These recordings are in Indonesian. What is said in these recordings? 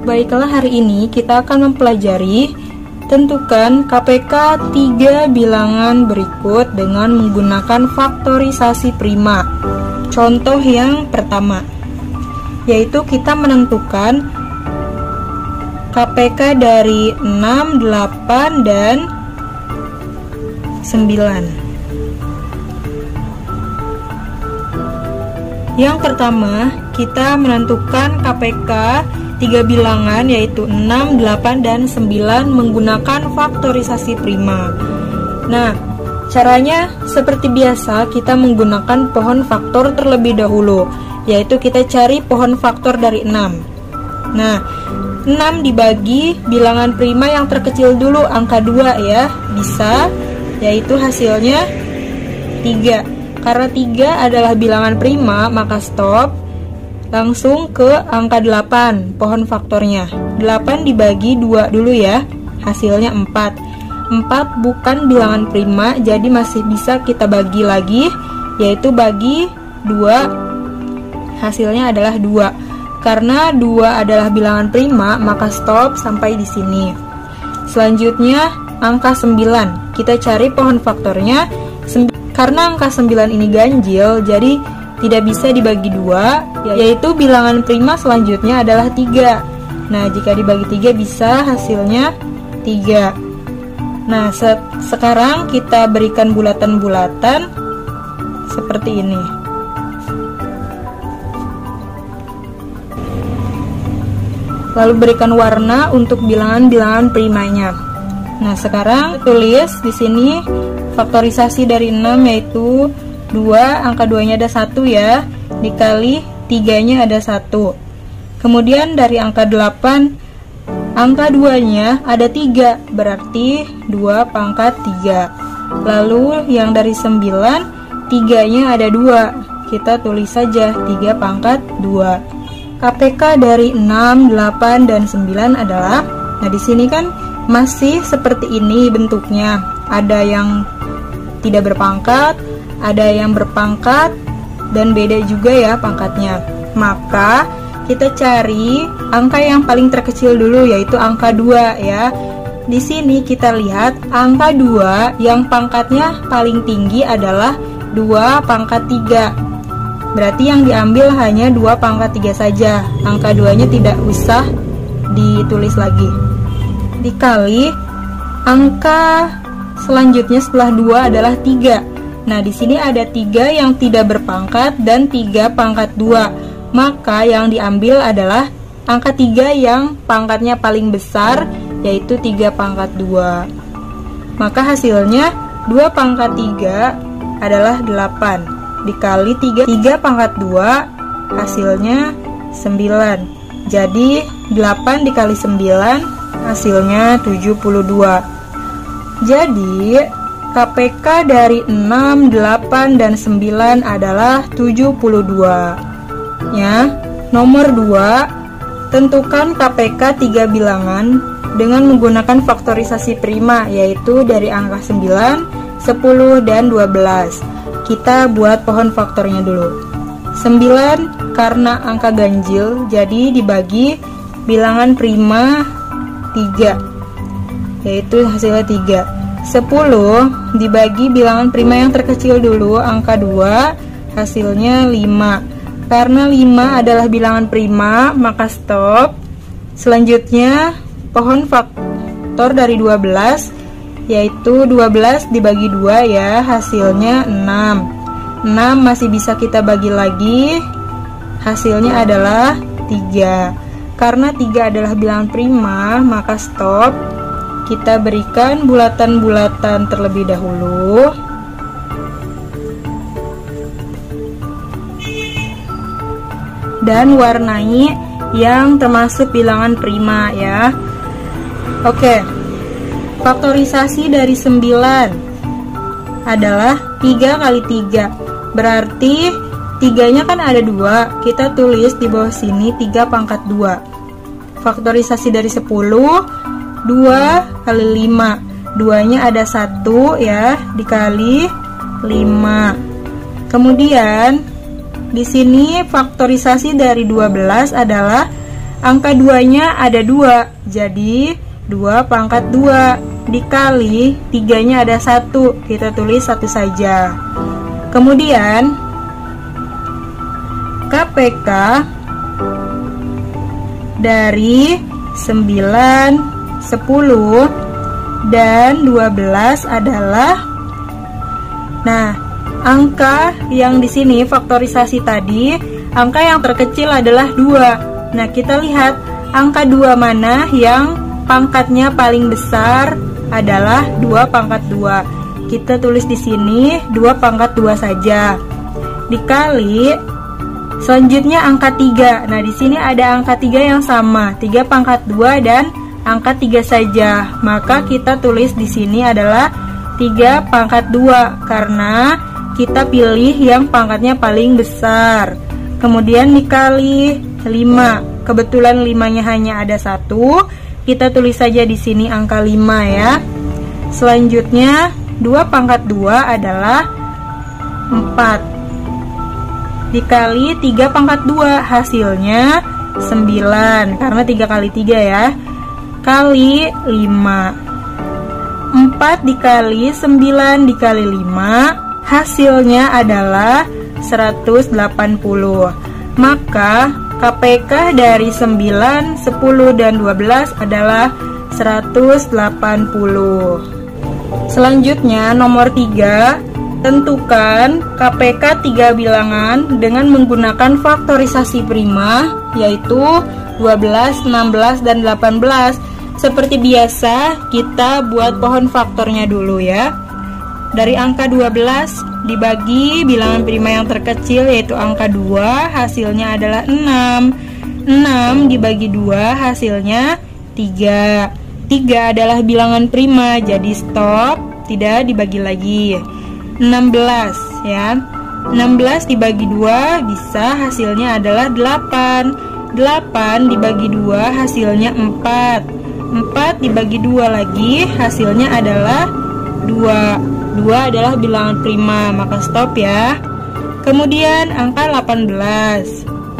Baiklah, hari ini kita akan mempelajari tentukan KPK 3 bilangan berikut dengan menggunakan faktorisasi prima. Contoh yang pertama, yaitu kita menentukan KPK dari 6, 8, dan 9. Yang pertama, kita menentukan KPK 3 bilangan yaitu 6, 8, dan 9 menggunakan faktorisasi prima. Nah, caranya seperti biasa, kita menggunakan pohon faktor terlebih dahulu, yaitu kita cari pohon faktor dari 6. Nah, 6 dibagi bilangan prima yang terkecil dulu, angka 2 ya, bisa, yaitu hasilnya 3. Karena 3 adalah bilangan prima, maka stop, langsung ke angka 8, pohon faktornya. 8 dibagi 2 dulu ya, hasilnya 4. 4 bukan bilangan prima, jadi masih bisa kita bagi lagi, yaitu bagi 2, hasilnya adalah 2. Karena 2 adalah bilangan prima, maka stop sampai di sini. Selanjutnya, angka 9. Kita cari pohon faktornya. Karena angka 9 ini ganjil, jadi tidak bisa dibagi 2, yaitu bilangan prima selanjutnya adalah 3. Nah, jika dibagi 3 bisa hasilnya 3. Nah, sekarang kita berikan bulatan-bulatan seperti ini. Lalu berikan warna untuk bilangan-bilangan primanya. Nah, sekarang tulis di sini faktorisasi dari 6 yaitu 2, angka 2-nya ada 1 ya, dikali 3-nya ada 1. Kemudian dari angka 8, angka 2-nya ada 3, berarti 2 pangkat 3. Lalu yang dari 9, 3-nya ada 2, kita tulis saja 3 pangkat 2. KPK dari 6, 8, dan 9 adalah, nah di sini kan masih seperti ini bentuknya, ada yang tidak berpangkat, ada yang berpangkat, dan beda juga ya pangkatnya. Maka kita cari angka yang paling terkecil dulu, yaitu angka 2 ya. Di sini kita lihat angka 2 yang pangkatnya paling tinggi adalah 2 pangkat 3. Berarti yang diambil hanya 2 pangkat 3 saja. Angka 2-nya tidak usah ditulis lagi. Dikali angka selanjutnya setelah 2 adalah 3. Nah, di sini ada 3 yang tidak berpangkat dan 3 pangkat 2. Maka yang diambil adalah angka 3 yang pangkatnya paling besar, yaitu 3 pangkat 2. Maka hasilnya 2 pangkat 3 adalah 8. Dikali 3 pangkat 2 hasilnya 9. Jadi 8 dikali 9 hasilnya 72. Jadi KPK dari 6, 8, dan 9 adalah 72 ya. Nomor 2, tentukan KPK 3 bilangan dengan menggunakan faktorisasi prima, yaitu dari angka 9, 10, dan 12. Kita buat pohon faktornya dulu. 9 karena angka ganjil, jadi dibagi bilangan prima 3, yaitu hasilnya 3. 10 dibagi bilangan prima yang terkecil dulu, angka 2, hasilnya 5. Karena 5 adalah bilangan prima, maka stop. Selanjutnya pohon faktor dari 12, yaitu 12 dibagi 2 ya, hasilnya 6. 6 masih bisa kita bagi lagi, hasilnya adalah 3. Karena 3 adalah bilangan prima, maka stop. Kita berikan bulatan-bulatan terlebih dahulu. Dan warnai yang termasuk bilangan prima ya. Oke. Faktorisasi dari 9 adalah 3 kali 3. Berarti 3-nya kan ada 2. Kita tulis di bawah sini 3 pangkat 2. Faktorisasi dari 10, 2 kali 5. 2-nya ada 1 ya, dikali 5. Kemudian di sini faktorisasi dari 12 adalah angka 2-nya ada 2, jadi 2 pangkat 2 dikali 3-nya ada 1, kita tulis 1 saja. Kemudian KPK dari 9, 10, dan 12 adalah, nah, angka yang di sini faktorisasi tadi, angka yang terkecil adalah 2. Nah, kita lihat angka 2 mana yang pangkatnya paling besar adalah 2 pangkat 2. Kita tulis di sini 2 pangkat 2 saja. Dikali selanjutnya angka 3. Nah, di sini ada angka 3 yang sama, 3 pangkat 2 dan angka 3 saja. Maka kita tulis di sini adalah 3 pangkat 2 karena kita pilih yang pangkatnya paling besar. Kemudian dikali 5. Kebetulan 5-nya hanya ada 1. Kita tulis saja di sini angka 5 ya. Selanjutnya 2 pangkat 2 adalah 4. Dikali 3 pangkat 2, hasilnya 9 karena 3 kali 3 ya, kali 5. 4 dikali 9 dikali 5, hasilnya adalah 180. Maka KPK dari 9, 10, dan 12 adalah 180. Selanjutnya nomor 3, tentukan KPK 3 bilangan dengan menggunakan faktorisasi prima, yaitu 12, 16, dan 18. Seperti biasa, kita buat pohon faktornya dulu ya. Dari angka 12 dibagi bilangan prima yang terkecil, yaitu angka 2, hasilnya adalah 6. 6 dibagi 2, hasilnya 3. 3 adalah bilangan prima, jadi stop, tidak dibagi lagi. 16 ya. 16 dibagi 2 bisa hasilnya adalah 8. 8 dibagi 2 hasilnya 4. 4 dibagi 2 lagi hasilnya adalah 2. 2 adalah bilangan prima, maka stop ya. Kemudian angka 18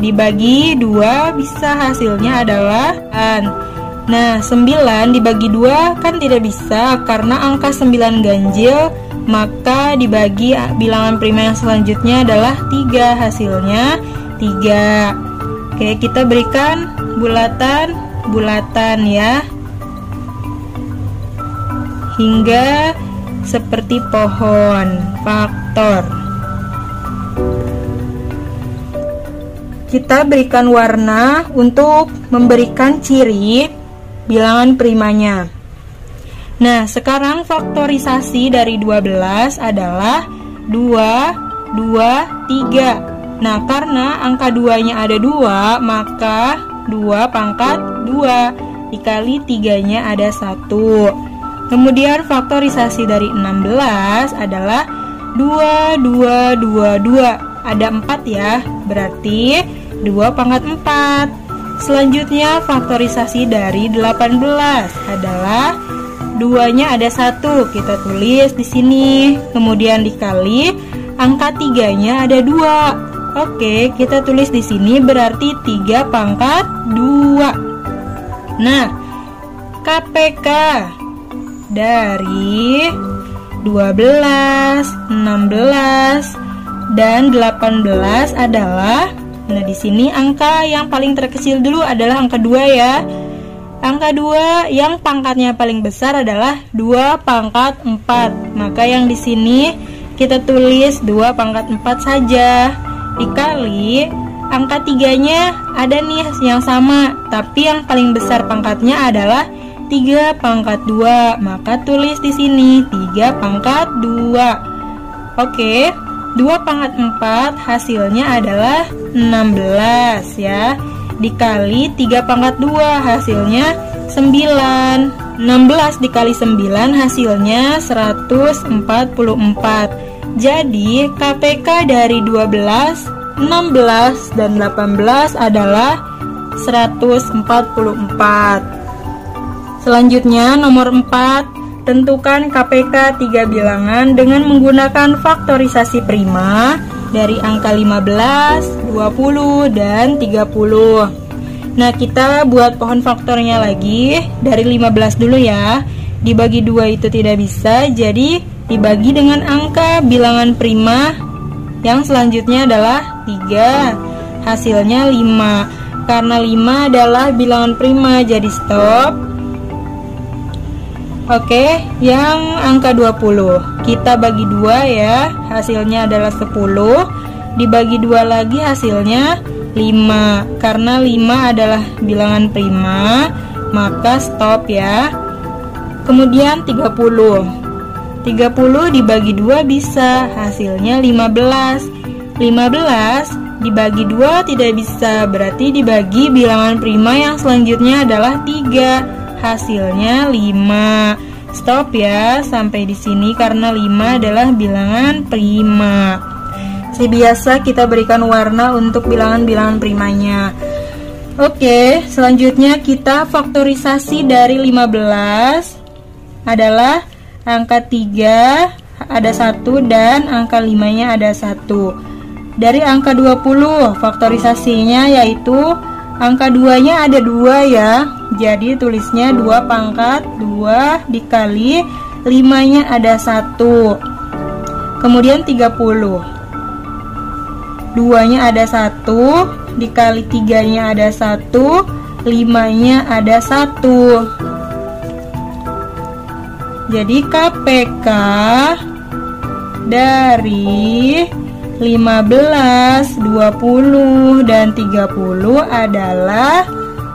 dibagi 2 bisa hasilnya adalah 9. Nah, 9 dibagi 2 kan tidak bisa karena angka 9 ganjil, maka dibagi bilangan prima yang selanjutnya adalah 3, hasilnya 3. Oke, kita berikan bulatan-bulatan ya, hingga seperti pohon faktor. Kita berikan warna untuk memberikan ciri bilangan primanya. Nah, sekarang faktorisasi dari 12 adalah 2, 2, 3. Nah, karena angka 2-nya ada 2, maka 2 pangkat 2 dikali 3-nya ada 1. Kemudian faktorisasi dari 16 adalah 2, 2, 2, 2. Ada 4 ya, berarti 2 pangkat 4. Selanjutnya faktorisasi dari 18 adalah 2-nya ada 1, kita tulis di sini. Kemudian dikali angka 3-nya ada 2. Oke, kita tulis di sini berarti 3 pangkat 2. Nah, KPK dari 12, 16, dan 18 adalah, nah di sini angka yang paling terkecil dulu adalah angka 2 ya. Angka 2 yang pangkatnya paling besar adalah 2 pangkat 4. Maka yang di sini kita tulis 2 pangkat 4 saja. Dikali angka 3-nya ada nih yang sama, tapi yang paling besar pangkatnya adalah 3 pangkat 2. Maka tulis di sini 3 pangkat 2. Oke, 2 pangkat 4 hasilnya adalah 16 ya. Dikali 3 pangkat 2 hasilnya 9. 16 dikali 9 hasilnya 144. Jadi KPK dari 12, 16, dan 18 adalah 144. Selanjutnya nomor 4, tentukan KPK 3 bilangan dengan menggunakan faktorisasi prima dari angka 15, 20, dan 30. Nah, kita buat pohon faktornya lagi. Dari 15 dulu ya. Dibagi 2 itu tidak bisa, jadi dibagi dengan angka bilangan prima yang selanjutnya adalah 3. Hasilnya 5. Karena 5 adalah bilangan prima, jadi stop. Oke, yang angka 20 kita bagi 2 ya. Hasilnya adalah 10. Dibagi 2 lagi hasilnya 5. Karena 5 adalah bilangan prima, maka stop ya. Kemudian 30 dibagi 2 bisa, hasilnya 15. 15 dibagi 2 tidak bisa, berarti dibagi bilangan prima yang selanjutnya adalah 3. Hasilnya 5. Stop ya sampai di sini karena 5 adalah bilangan prima. Seperti biasa kita berikan warna untuk bilangan-bilangan primanya. Oke, selanjutnya kita faktorisasi dari 15 adalah angka 3 ada 1 dan angka 5-nya ada 1. Dari angka 20 faktorisasinya yaitu angka 2-nya ada 2 ya. Jadi tulisnya 2 pangkat 2 dikali 5-nya ada 1. Kemudian 30. 2-nya ada 1 dikali 3-nya ada 1, 5-nya ada 1. Jadi KPK dari 15, 20, dan 30 adalah,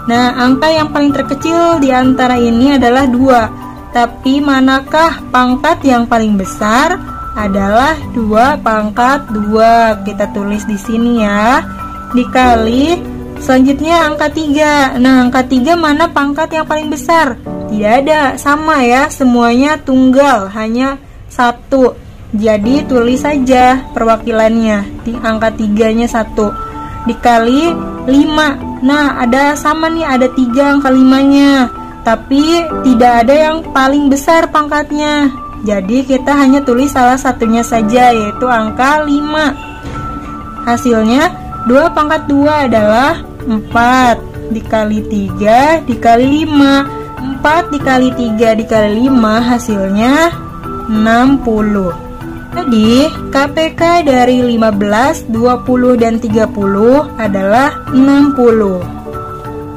nah angka yang paling terkecil di antara ini adalah 2. Tapi manakah pangkat yang paling besar? Adalah 2 pangkat 2. Kita tulis di sini ya. Dikali selanjutnya angka 3. Nah, angka 3 mana pangkat yang paling besar? Tidak ada, sama ya, semuanya tunggal, hanya 1. Jadi tulis saja perwakilannya. Di angka 3-nya 1 dikali 5. Nah, ada sama nih, ada 3 angka 5-nya. Tapi tidak ada yang paling besar pangkatnya. Jadi kita hanya tulis salah satunya saja, yaitu angka 5. Hasilnya 2 pangkat 2 adalah 4 dikali 3 dikali 5. 4 dikali 3 dikali 5 hasilnya 60. Jadi KPK dari 15, 20, dan 30 adalah 60.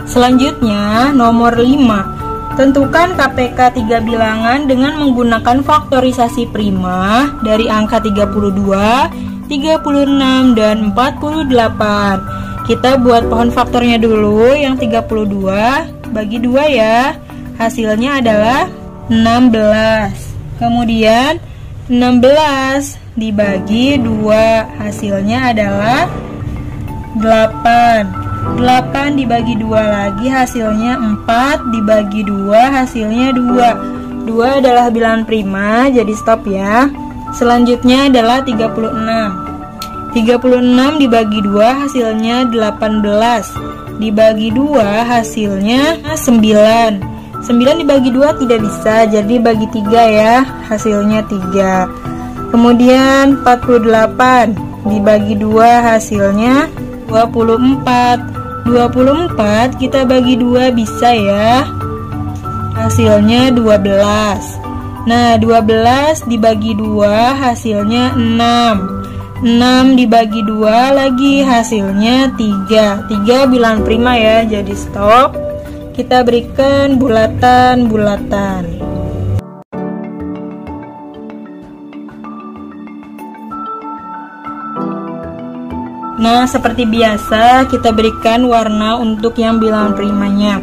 Selanjutnya nomor 5. Tentukan KPK 3 bilangan dengan menggunakan faktorisasi prima dari angka 32, 36, dan 48. Kita buat pohon faktornya dulu. Yang 32 bagi 2 ya. Hasilnya adalah 16. Kemudian 16 dibagi 2, hasilnya adalah 8. 8 dibagi 2 lagi hasilnya 4, dibagi 2 hasilnya 2. 2 adalah bilangan prima, jadi stop ya. Selanjutnya adalah 36. 36 dibagi 2 hasilnya 18. Dibagi 2 hasilnya 9. 9 dibagi 2 tidak bisa, jadi bagi 3 ya, hasilnya 3. Kemudian 48 dibagi 2 hasilnya 24. 24 kita bagi 2 bisa ya, hasilnya 12. Nah, 12 dibagi 2 hasilnya 6. 6 dibagi 2 lagi hasilnya 3. 3 bilangan prima ya, jadi stop. Kita berikan bulatan-bulatan. Nah, seperti biasa kita berikan warna untuk yang bilangan primanya.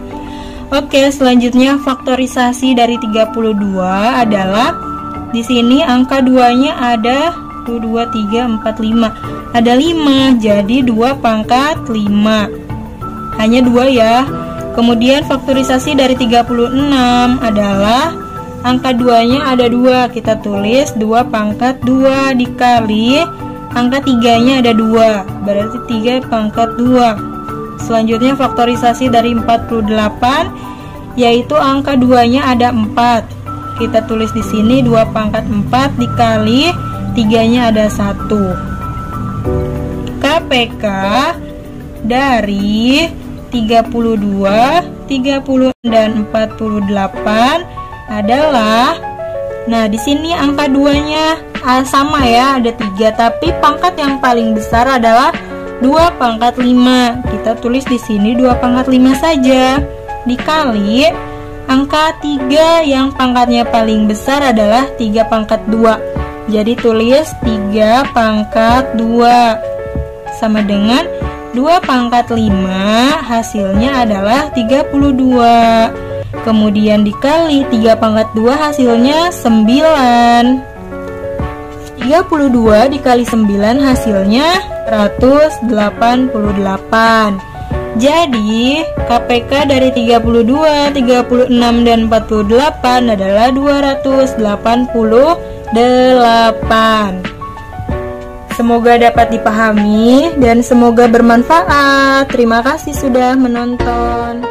Oke, selanjutnya faktorisasi dari 32 adalah di sini angka 2-nya ada 1, 2, 3, 4, 5. Ada 5, jadi 2 pangkat 5. Hanya 2 ya. Kemudian faktorisasi dari 36 adalah angka 2-nya ada 2. Kita tulis 2 pangkat 2 dikali angka 3-nya ada 2, berarti 3 pangkat 2. Selanjutnya faktorisasi dari 48, yaitu angka 2-nya ada 4. Kita tulis di sini 2 pangkat 4 dikali 3-nya ada 1. KPK dari 32, 30 dan 48 adalah, nah di sini angka 2-nya sama ya, ada 3, tapi pangkat yang paling besar adalah 2 pangkat 5. Kita tulis di sini 2 pangkat 5 saja, dikali angka 3 yang pangkatnya paling besar adalah 3 pangkat 2. Jadi tulis 3 pangkat 2 sama dengan 2 pangkat 5, hasilnya adalah 32. Kemudian dikali 3 pangkat 2, hasilnya 9. 32 dikali 9 hasilnya 188. Jadi KPK dari 32, 36 dan 48 adalah 288. Semoga dapat dipahami dan semoga bermanfaat. Terima kasih sudah menonton.